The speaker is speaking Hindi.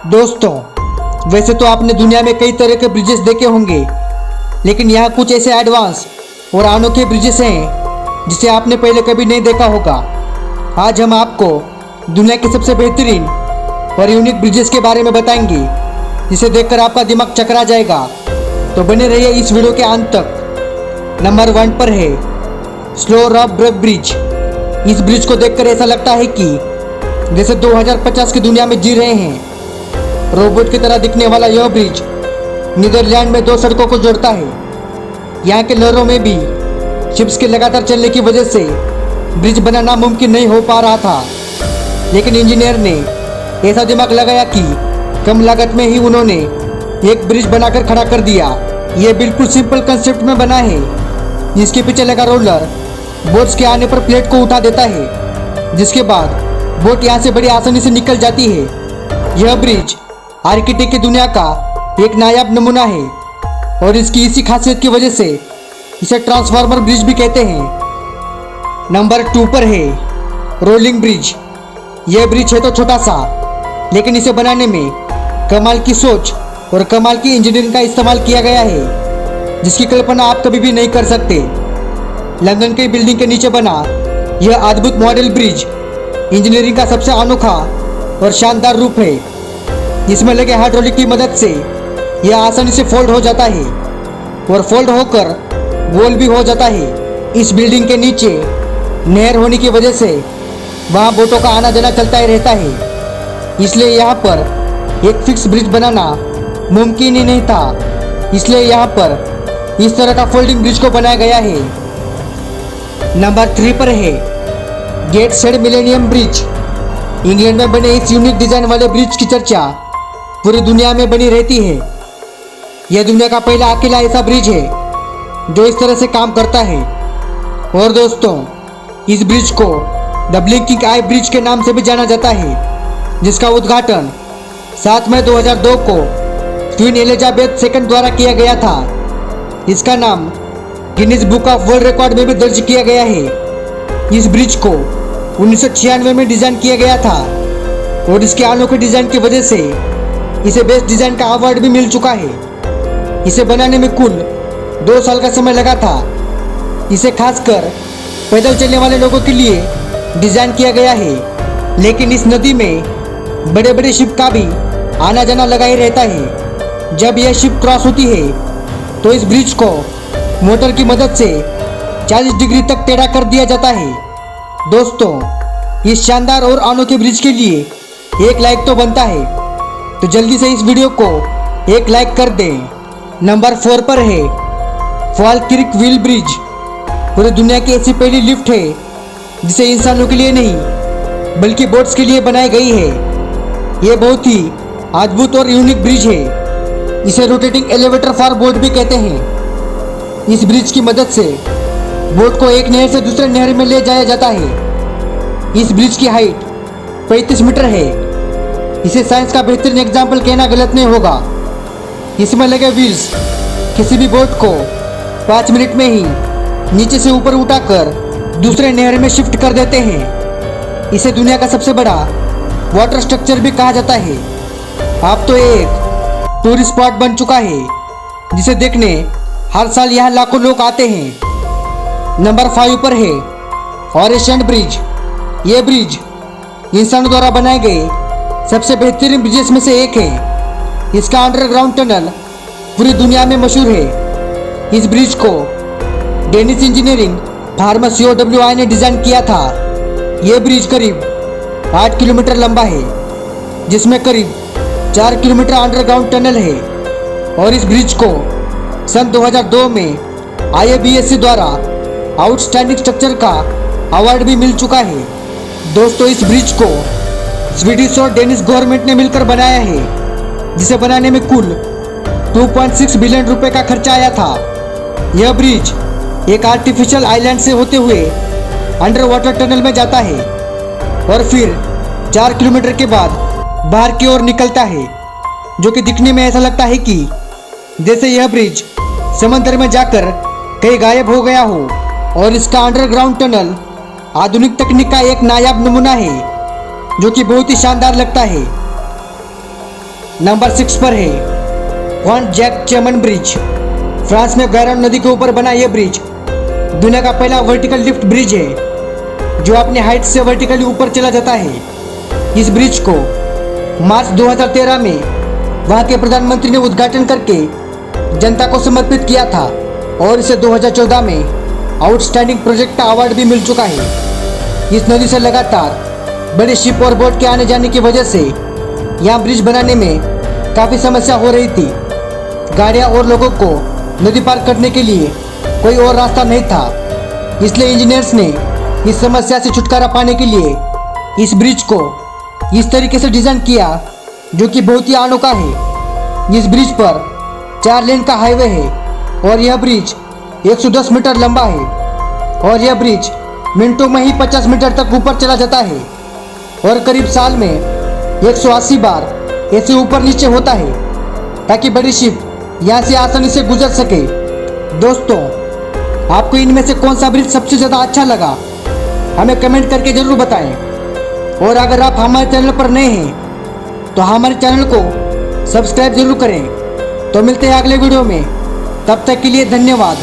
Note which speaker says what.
Speaker 1: दोस्तों, वैसे तो आपने दुनिया में कई तरह के ब्रिजेस देखे होंगे, लेकिन यहाँ कुछ ऐसे एडवांस और अनोखे ब्रिजेस हैं जिसे आपने पहले कभी नहीं देखा होगा। आज हम आपको दुनिया के सबसे बेहतरीन और यूनिक ब्रिजेस के बारे में बताएंगे, जिसे देखकर आपका दिमाग चकरा जाएगा। तो बने रहिए इस वीडियो के अंत तक। नंबर 1 पर है स्लो रॉक ब्रेक ब्रिज। इस ब्रिज को देखकर ऐसा लगता है कि जैसे 2050 की दुनिया में जी रहे हैं। रोबोट की तरह दिखने वाला यह ब्रिज नीदरलैंड में 2 सड़कों को जोड़ता है। यहाँ के लहरों में भी शिप्स के लगातार चलने की वजह से ब्रिज बनाना मुमकिन नहीं हो पा रहा था, लेकिन इंजीनियर ने ऐसा दिमाग लगाया कि कम लागत में ही उन्होंने एक ब्रिज बनाकर खड़ा कर दिया। यह बिल्कुल सिंपल कंसेप्ट में बना है, जिसके पीछे लगा रोलर बोट्स के आने पर प्लेट को उठा देता है, जिसके बाद बोट यहाँ से बड़ी आसानी से निकल जाती है। यह ब्रिज आर्किटेक्ट की दुनिया का एक नायाब नमूना है और इसकी इसी खासियत की वजह से इसे ट्रांसफार्मर ब्रिज भी कहते हैं। नंबर 2 पर है रोलिंग ब्रिज। यह ब्रिज है तो छोटा सा, लेकिन इसे बनाने में कमाल की सोच और कमाल की इंजीनियरिंग का इस्तेमाल किया गया है, जिसकी कल्पना आप कभी भी नहीं कर सकते। लंदन की बिल्डिंग के नीचे बना यह अद्भुत मॉडल ब्रिज इंजीनियरिंग का सबसे अनोखा और शानदार रूप है। इसमें लगे हाइड्रोलिक की मदद से यह आसानी से फोल्ड हो जाता है और फोल्ड होकर गोल भी हो जाता है। इस बिल्डिंग के नीचे नहर होने की वजह से वहाँ बोटों का आना जाना चलता ही रहता है, इसलिए यहाँ पर एक फिक्स ब्रिज बनाना मुमकिन ही नहीं था। इसलिए यहाँ पर इस तरह का फोल्डिंग ब्रिज को बनाया गया है। नंबर 3 पर है गेटसेड मिलेनियम ब्रिज। इंग्लैंड में बने इस यूनिक डिजाइन वाले ब्रिज की चर्चा पूरी दुनिया में बनी रहती है। यह दुनिया का पहला अकेला ऐसा ब्रिज है जो इस तरह से काम करता है। और दोस्तों, इस ब्रिज को द ब्लिंकिंग आई ब्रिज के नाम से भी जाना जाता है, जिसका उद्घाटन 7 मई 2002 को क्वीन एलिजाबेथ II द्वारा किया गया था। इसका नाम Guinness book of world record में भी दर्ज किया गया है। इस ब्रिज को 1996 में डिजाइन किया गया था और इसके अनोखे डिजाइन की वजह से इसे बेस्ट डिजाइन का अवार्ड भी मिल चुका है। इसे बनाने में कुल 2 साल का समय लगा था। इसे खासकर पैदल चलने वाले लोगों के लिए डिजाइन किया गया है, लेकिन इस नदी में बड़े बड़े शिप का भी आना जाना लगा ही रहता है। जब यह शिप क्रॉस होती है तो इस ब्रिज को मोटर की मदद से 40 डिग्री तक टेढ़ा कर दिया जाता है। दोस्तों, इस शानदार और अनोखे ब्रिज के लिए एक लाइक तो बनता है, तो जल्दी से इस वीडियो को एक लाइक कर दें। नंबर 4 पर है फॉल्क्रिक व्हील ब्रिज। पूरी दुनिया की ऐसी पहली लिफ्ट है जिसे इंसानों के लिए नहीं बल्कि बोट्स के लिए बनाई गई है। यह बहुत ही अद्भुत और यूनिक ब्रिज है। इसे रोटेटिंग एलिवेटर फॉर बोट भी कहते हैं। इस ब्रिज की मदद से बोट को एक नहर से दूसरे नहर में ले जाया जाता है। इस ब्रिज की हाइट 35 मीटर है। इसे साइंस का बेहतरीन एग्जाम्पल कहना गलत नहीं होगा। इसमें लगे व्हील्स किसी भी बोट को 5 मिनट में ही नीचे से ऊपर उठाकर दूसरे नहर में शिफ्ट कर देते हैं। इसे दुनिया का सबसे बड़ा वाटर स्ट्रक्चर भी कहा जाता है। अब तो एक टूरिस्ट स्पॉट बन चुका है, जिसे देखने हर साल यहाँ लाखों लोग आते हैं। नंबर 5 पर है ऑरेशेंट ब्रिज। ये ब्रिज इंसानों द्वारा बनाए गए सबसे बेहतरीन ब्रिजेस में से एक है। इसका अंडरग्राउंड टनल पूरी दुनिया में मशहूर है। इस ब्रिज को डेनिश इंजीनियरिंग फार्मा COWI ने डिजाइन किया था। यह ब्रिज करीब 8 किलोमीटर लंबा है, जिसमें करीब 4 किलोमीटर अंडरग्राउंड टनल है। और इस ब्रिज को सन 2002 में IABSC द्वारा आउटस्टैंडिंग स्ट्रक्चर का अवार्ड भी मिल चुका है। दोस्तों, इस ब्रिज को स्वीडिश और डेनिश गवर्नमेंट ने मिलकर बनाया है, जिसे बनाने में कुल 2.6 बिलियन रुपए का खर्चा आया था। यह ब्रिज एक आर्टिफिशियल आइलैंड से होते हुए अंडर वाटर टनल में जाता है और फिर 4 किलोमीटर के बाद बाहर की ओर निकलता है, जो कि दिखने में ऐसा लगता है कि जैसे यह ब्रिज समंदर में जाकर कहीं गायब हो गया हो। और इसका अंडरग्राउंड टनल आधुनिक तकनीक का एक नायाब नमूना है, जो कि बहुत ही शानदार लगता है। नंबर 6 पर है von Jack chemmeen bridge. France में गैरोन नदी के ऊपर बना यह ब्रिज दुनिया का पहला वर्टिकल लिफ्ट ब्रिज है जो अपने हाइट से वर्टिकली ऊपर चला जाता है। इस ब्रिज को मार्च 2013 में वहां के प्रधानमंत्री ने उद्घाटन करके जनता को समर्पित किया था और इसे 2014 में आउटस्टैंडिंग प्रोजेक्ट का अवार्ड भी मिल चुका है। इस नदी से लगातार बड़े शिप और बोट के आने जाने की वजह से यहाँ ब्रिज बनाने में काफ़ी समस्या हो रही थी। गाड़ियाँ और लोगों को नदी पार करने के लिए कोई और रास्ता नहीं था, इसलिए इंजीनियर्स ने इस समस्या से छुटकारा पाने के लिए इस ब्रिज को इस तरीके से डिज़ाइन किया जो कि बहुत ही अनोखा है। इस ब्रिज पर 4 लेन का हाईवे है और यह ब्रिज 110 मीटर लंबा है और यह ब्रिज मिनटों में ही 50 मीटर तक ऊपर चला जाता है और करीब साल में 180 बार ऐसे ऊपर नीचे होता है ताकि बड़ी शिप यहाँ से आसानी से गुजर सके। दोस्तों, आपको इनमें से कौन सा ब्रिज सबसे ज़्यादा अच्छा लगा हमें कमेंट करके ज़रूर बताएं। और अगर आप हमारे चैनल पर नए हैं तो हमारे चैनल को सब्सक्राइब जरूर करें। तो मिलते हैं अगले वीडियो में, तब तक के लिए धन्यवाद।